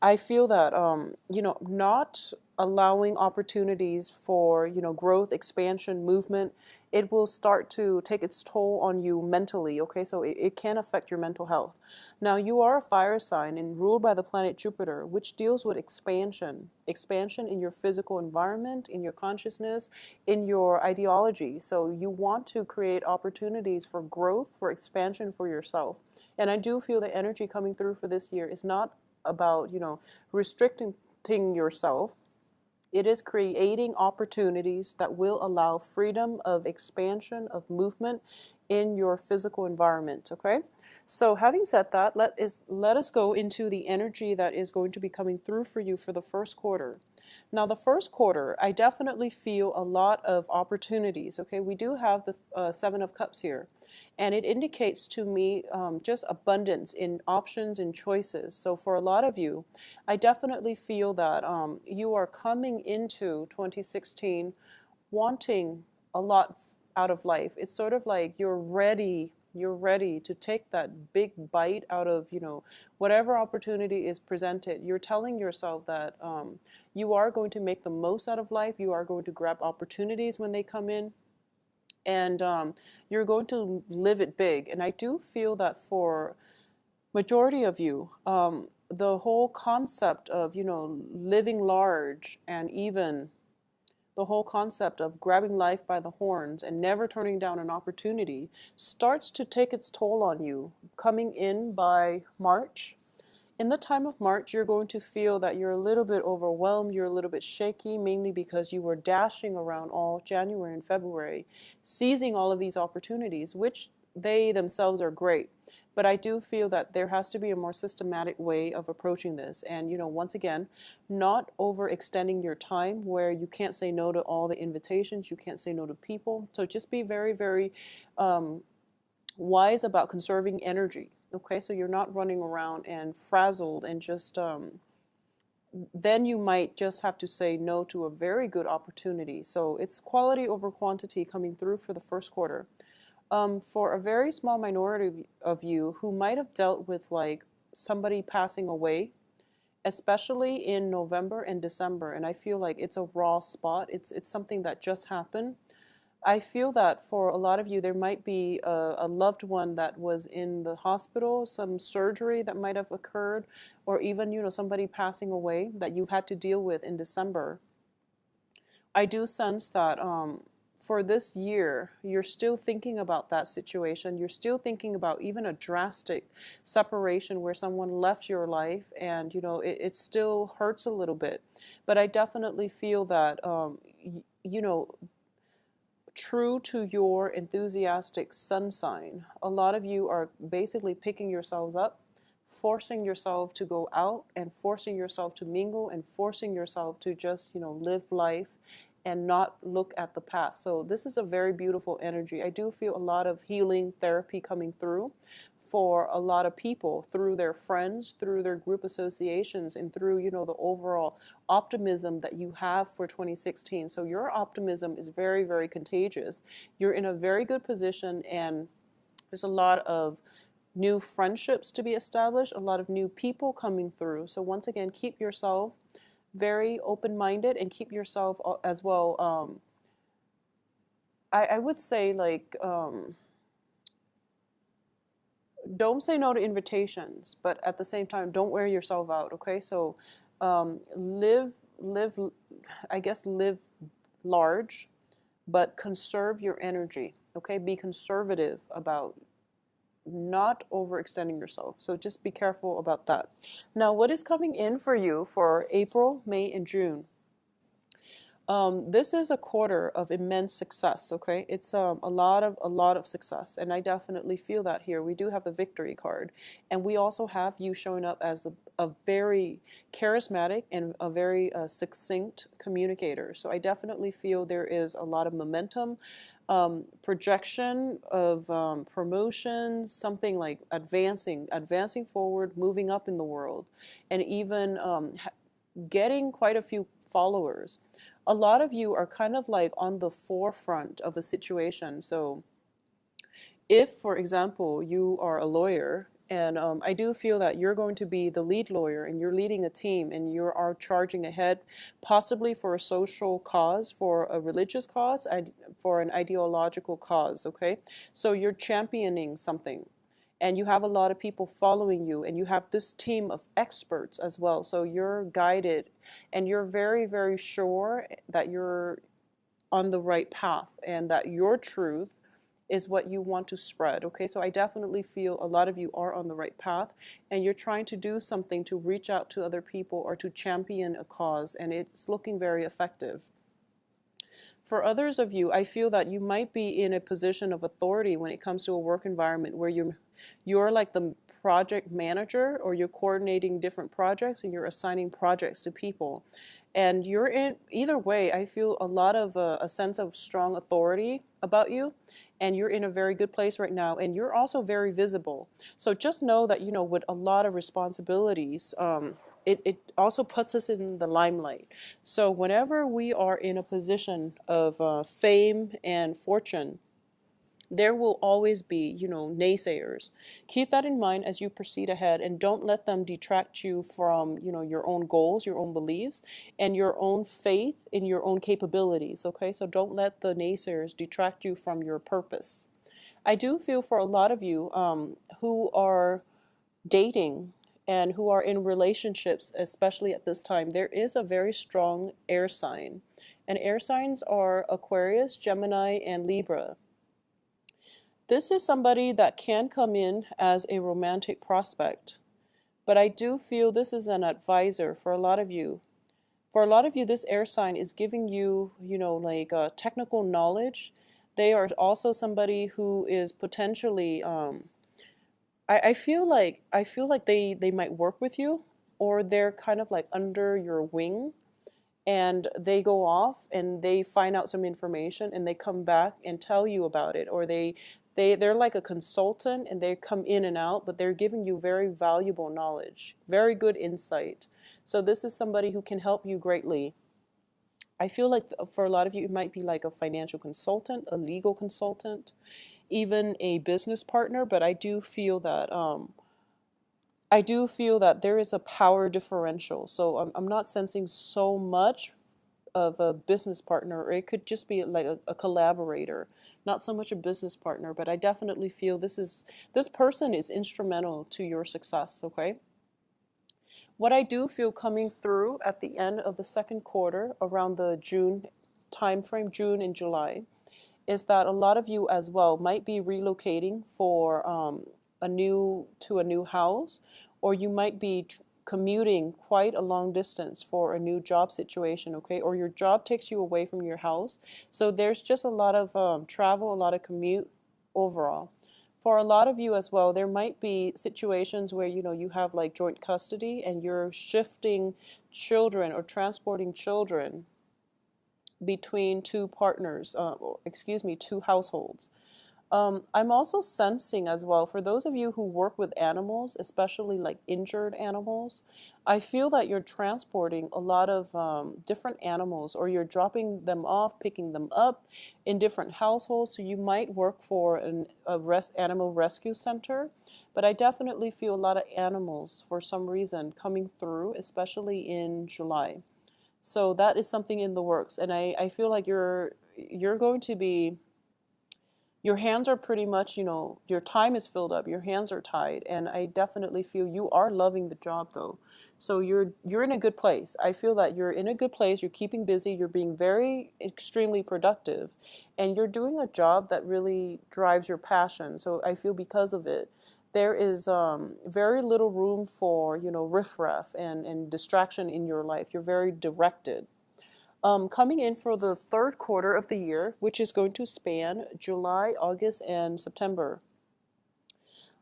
I feel that not allowing opportunities for growth, expansion, movement, it will start to take its toll on you mentally. Okay, so it can affect your mental health. Now you are a fire sign and ruled by the planet Jupiter, which deals with expansion in your physical environment, in your consciousness, in your ideology. So you want to create opportunities for growth, for expansion for yourself. And I do feel the energy coming through for this year is not about restricting yourself. It is creating opportunities that will allow freedom of expansion, of movement in your physical environment. Okay, so having said that, let us go into the energy that is going to be coming through for you for the first quarter. Now, the first quarter, I definitely feel a lot of opportunities. Okay, we do have the Seven of Cups here, and it indicates to me just abundance in options and choices. So, for a lot of you, I definitely feel that you are coming into 2016 wanting a lot out of life. It's sort of like you're ready to take that big bite out of whatever opportunity is presented. You're telling yourself that you are going to make the most out of life. You are going to grab opportunities when they come in, and you're going to live it big. And I do feel that for majority of you, the whole concept of living large, and even the whole concept of grabbing life by the horns and never turning down an opportunity starts to take its toll on you coming in by March. In the time of March, you're going to feel that you're a little bit overwhelmed, you're a little bit shaky, mainly because you were dashing around all January and February, seizing all of these opportunities, which they themselves are great. But I do feel that there has to be a more systematic way of approaching this. And, once again, not overextending your time where you can't say no to all the invitations, you can't say no to people. So just be very, very wise about conserving energy. Okay, so you're not running around and frazzled and just then you might just have to say no to a very good opportunity. So it's quality over quantity coming through for the first quarter. For a very small minority of you who might have dealt with like somebody passing away, especially in November and December, and I feel like it's a raw spot. It's something that just happened. I feel that for a lot of you, there might be a loved one that was in the hospital, some surgery that might have occurred, or even, somebody passing away that you've had to deal with in December. I do sense that for this year, you're still thinking about that situation. You're still thinking about even a drastic separation where someone left your life, and, it still hurts a little bit. But I definitely feel that, you know, true to your enthusiastic sun sign, a lot of you are basically picking yourselves up, forcing yourself to go out and forcing yourself to mingle and forcing yourself to just, live life and not look at the past. So this is a very beautiful energy. I do feel a lot of healing therapy coming through for a lot of people through their friends, through their group associations, and through, the overall optimism that you have for 2016. So your optimism is very, very contagious. You're in a very good position, and there's a lot of new friendships to be established, a lot of new people coming through. So once again, keep yourself very open-minded and keep yourself as well. I would say like don't say no to invitations, but at the same time, don't wear yourself out. Okay, so live, I guess live large, but conserve your energy. Okay, be conservative about not overextending yourself. So just be careful about that. Now, what is coming in for you for April, May, and June? This is a quarter of immense success. Okay, it's a lot of success, and I definitely feel that here. We do have the victory card, and we also have you showing up as a very charismatic and a very succinct communicator. So I definitely feel there is a lot of momentum, projection of promotions, something like advancing forward, moving up in the world, and even getting quite a few followers. A lot of you are kind of like on the forefront of a situation. So if, for example, you are a lawyer And I do feel that you're going to be the lead lawyer and you're leading a team and you are charging ahead, possibly for a social cause, for a religious cause, for an ideological cause, okay? So you're championing something and you have a lot of people following you and you have this team of experts as well. So you're guided and you're very, very sure that you're on the right path and that your truth is what you want to spread. Okay, so I definitely feel a lot of you are on the right path and you're trying to do something to reach out to other people or to champion a cause, and it's looking very effective. For others of you, I feel that you might be in a position of authority when it comes to a work environment where you're like the project manager, or you're coordinating different projects and you're assigning projects to people. And you're in either way, I feel a lot of a sense of strong authority about you, and you're in a very good place right now, and you're also very visible. So just know that, with a lot of responsibilities, it also puts us in the limelight. So whenever we are in a position of fame and fortune, there will always be, naysayers. Keep that in mind as you proceed ahead, and don't let them detract you from, your own goals, your own beliefs, and your own faith in your own capabilities, okay? So don't let the naysayers detract you from your purpose. I do feel for a lot of you who are dating and who are in relationships, especially at this time, there is a very strong air sign. And air signs are Aquarius, Gemini, and Libra. This is somebody that can come in as a romantic prospect, but I do feel this is an advisor for a lot of you. For a lot of you, this air sign is giving you, like technical knowledge. They are also somebody who is potentially, I feel like they might work with you, or they're kind of like under your wing, and they go off and they find out some information and they come back and tell you about it, or they're like a consultant and they come in and out, but they're giving you very valuable knowledge, very good insight. So this is somebody who can help you greatly. I feel like for a lot of you, it might be like a financial consultant, a legal consultant, even a business partner, but I do feel that there is a power differential. So I'm not sensing so much of a business partner, or it could just be like a collaborator, not so much a business partner, but I definitely feel this person is instrumental to your success, okay? What I do feel coming through at the end of the second quarter, around the June timeframe, June and July, is that a lot of you as well might be relocating for a new house, or you might be commuting quite a long distance for a new job situation, okay? Or your job takes you away from your house. So there's just a lot of travel, a lot of commute overall. For a lot of you as well, there might be situations where, you have like joint custody and you're shifting children or transporting children between two partners, two households. I'm also sensing as well, for those of you who work with animals, especially like injured animals, I feel that you're transporting a lot of different animals, or you're dropping them off, picking them up in different households. So you might work for animal rescue center, but I definitely feel a lot of animals for some reason coming through, especially in July. So that is something in the works, and I feel like you're going to be, your hands are pretty much, your time is filled up, your hands are tied, and I definitely feel you are loving the job though. So you're in a good place. I feel that you're in a good place, you're keeping busy, you're being very extremely productive, and you're doing a job that really drives your passion. So I feel because of it, there is very little room for, riffraff and distraction in your life. You're very directed. Coming in for the third quarter of the year, which is going to span July, August, and September.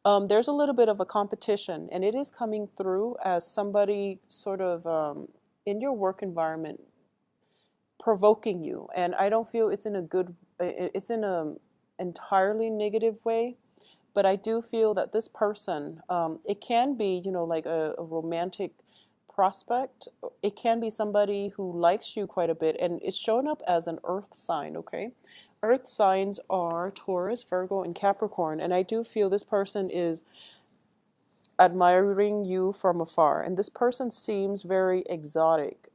There's a little bit of a competition, and it is coming through as somebody sort of in your work environment provoking you, and I don't feel it's in a entirely negative way, but I do feel that this person, it can be, like a romantic prospect. It can be somebody who likes you quite a bit, and it's showing up as an earth sign, okay? Earth signs are Taurus, Virgo, and Capricorn, and I do feel this person is admiring you from afar. And this person seems very exotic.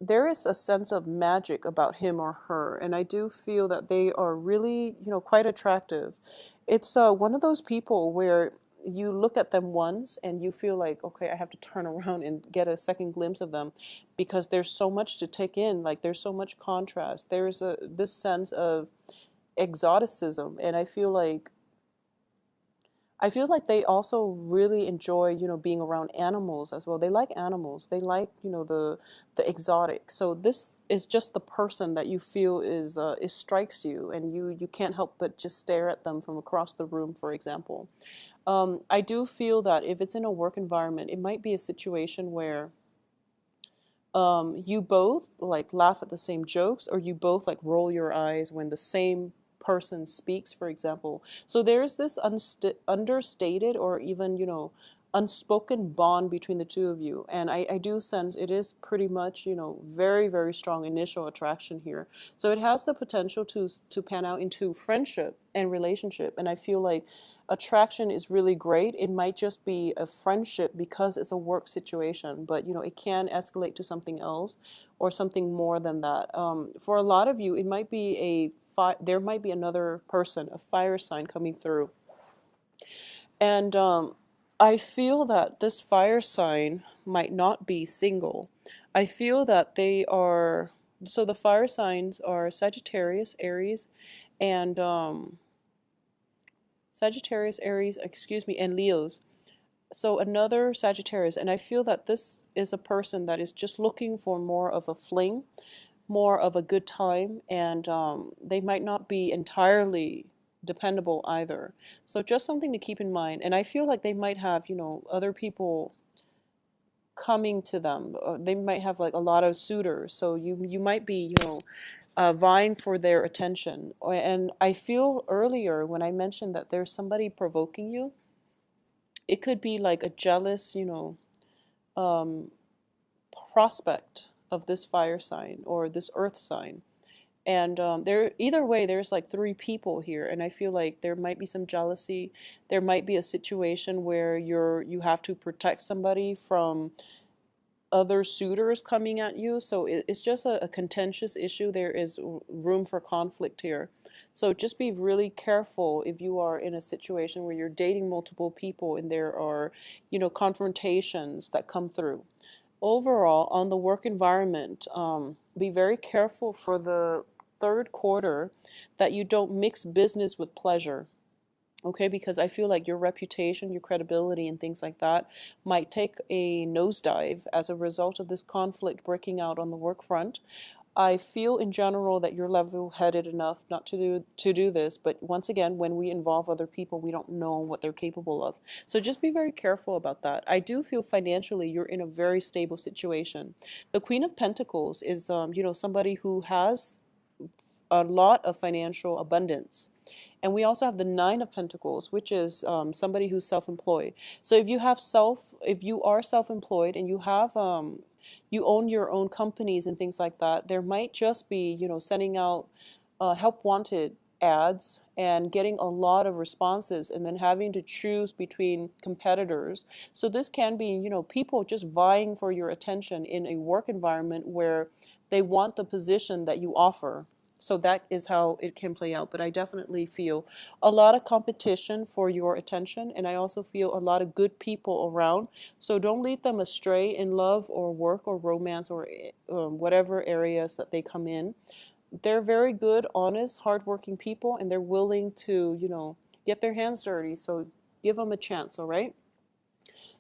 There is a sense of magic about him or her, and I do feel that they are really, quite attractive. It's one of those people where you look at them once and you feel like, okay, I have to turn around and get a second glimpse of them, because there's so much to take in. Like, there's so much contrast. There's a this sense of exoticism, and I feel like they also really enjoy, being around animals as well. They like animals. They like, the exotic. So this is just the person that you feel is strikes you, and you can't help but just stare at them from across the room, for example. I do feel that if it's in a work environment, it might be a situation where you both like laugh at the same jokes, or you both like roll your eyes when the same person speaks, for example. So there's this understated, or even, unspoken bond between the two of you. And I do sense it is pretty much, very, very strong initial attraction here. So it has the potential to pan out into friendship and relationship. And I feel like attraction is really great. It might just be a friendship because it's a work situation, but it can escalate to something else or something more than that. For a lot of you, it might be there might be another person, a fire sign coming through. And I feel that this fire sign might not be single. I feel that they are, so the fire signs are Sagittarius, Aries, and Sagittarius, Aries, excuse me, and Leos. So another Sagittarius, and I feel that this is a person that is just looking for more of a fling, more of a good time, and they might not be entirely dependable either. So just something to keep in mind. And I feel like they might have, other people coming to them. They might have like a lot of suitors. So you might be, vying for their attention. And I feel earlier when I mentioned that there's somebody provoking you, it could be like a jealous, um, prospect of this fire sign or this earth sign. And there, either way, there's like three people here, and I feel like there might be some jealousy. There might be a situation where you have to protect somebody from other suitors coming at you. So it's just a contentious issue. There is room for conflict here. So just be really careful if you are in a situation where you're dating multiple people and there are, confrontations that come through. Overall, on the work environment, be very careful for the third quarter that you don't mix business with pleasure. Okay, because I feel like your reputation, your credibility, and things like that might take a nosedive as a result of this conflict breaking out on the work front. I feel in general that you're level-headed enough not to do this, but once again, when we involve other people, we don't know what they're capable of. So just be very careful about that. I do feel financially you're in a very stable situation. The Queen of Pentacles is, somebody who has a lot of financial abundance. And we also have the Nine of Pentacles, which is somebody who's self-employed. So if you are self-employed and you own your own companies and things like that, there might just be, sending out help wanted ads and getting a lot of responses and then having to choose between competitors. So this can be, people just vying for your attention in a work environment where they want the position that you offer. So that is how it can play out. But I definitely feel a lot of competition for your attention, and I also feel a lot of good people around. So don't lead them astray in love or work or romance or whatever areas that they come in. They're very good, honest, hardworking people, and they're willing to, get their hands dirty. So give them a chance, all right?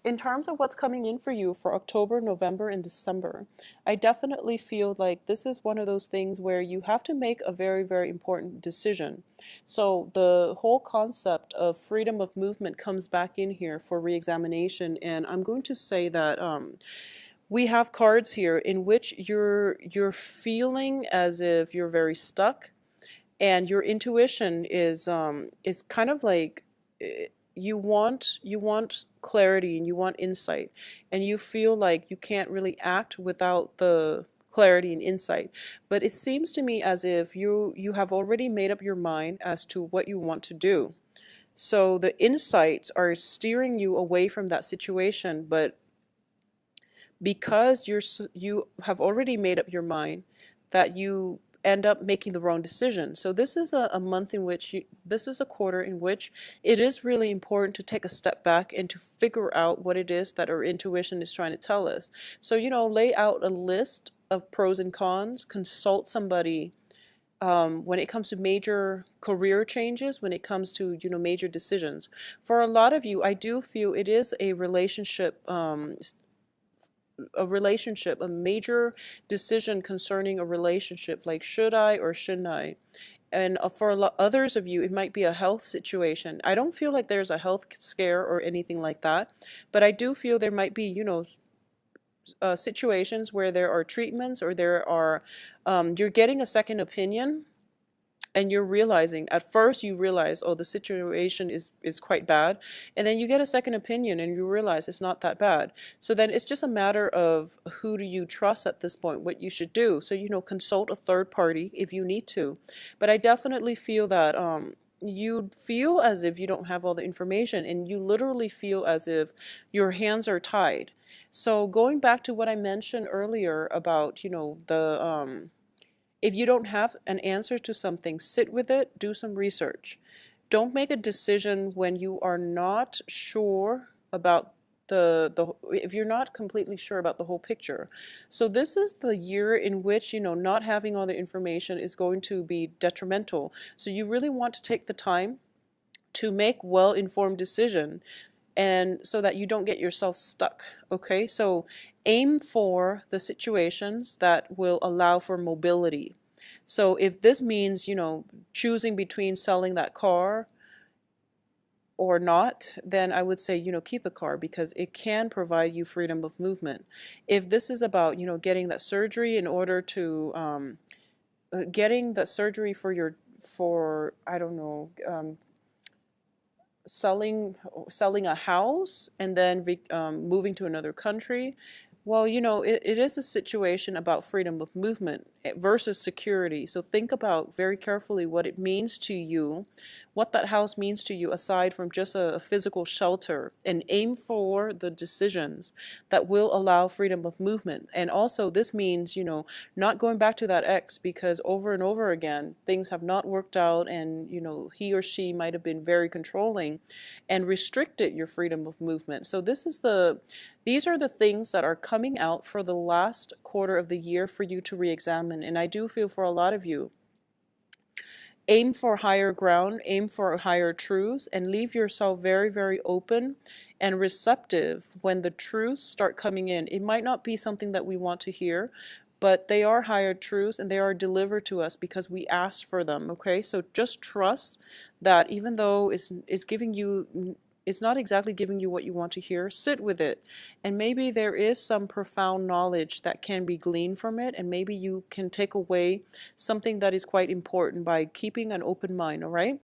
In terms of what's coming in for you for October, November, and December, I definitely feel like this is one of those things where you have to make a very, very important decision. So the whole concept of freedom of movement comes back in here for reexamination, and I'm going to say that we have cards here in which you're feeling as if you're very stuck, and your intuition is kind of like you want clarity and you want insight, and you feel like you can't really act without the clarity and insight. But it seems to me as if you have already made up your mind as to what you want to do. So the insights are steering you away from that situation, but because you have already made up your mind, that you end up making the wrong decision. So this is a month in which this is a quarter in which it is really important to take a step back and to figure out what it is that our intuition is trying to tell us. So, lay out a list of pros and cons, consult somebody when it comes to major career changes, when it comes to, major decisions. For a lot of you, I do feel it is a major decision concerning a relationship, like should I or shouldn't I? And for others of you, it might be a health situation. I don't feel like there's a health scare or anything like that, but I do feel there might be, situations where there are treatments, or you're getting a second opinion, and you're realizing, at first you realize, oh, the situation is quite bad, and then you get a second opinion and you realize it's not that bad. So then it's just a matter of who do you trust at this point, what you should do. So, consult a third party if you need to. But I definitely feel that you feel as if you don't have all the information, and you literally feel as if your hands are tied. So going back to what I mentioned earlier about, the if you don't have an answer to something, sit with it, do some research. Don't make a decision when you are not sure about if you're not completely sure about the whole picture. So this is the year in which, not having all the information is going to be detrimental. So you really want to take the time to make well-informed decision, and so that you don't get yourself stuck. Okay, so aim for the situations that will allow for mobility. So if this means, choosing between selling that car or not, then I would say, keep a car, because it can provide you freedom of movement. If this is about, getting that surgery in order to getting that surgery for I don't know, selling a house and then moving to another country. Well, it is a situation about freedom of movement versus security. So think about very carefully what it means to you, what that house means to you aside from just a physical shelter, and aim for the decisions that will allow freedom of movement. And also this means, not going back to that ex, because over and over again, things have not worked out, and, he or she might have been very controlling and restricted your freedom of movement. So these are the things that are coming out for the last quarter of the year for you to re-examine. And I do feel for a lot of you, aim for higher ground, aim for higher truths, and leave yourself very, very open and receptive when the truths start coming in. It might not be something that we want to hear, but they are higher truths, and they are delivered to us because we asked for them. Okay, so just trust that even though it's not exactly giving you what you want to hear, sit with it. And maybe there is some profound knowledge that can be gleaned from it, and maybe you can take away something that is quite important by keeping an open mind, all right?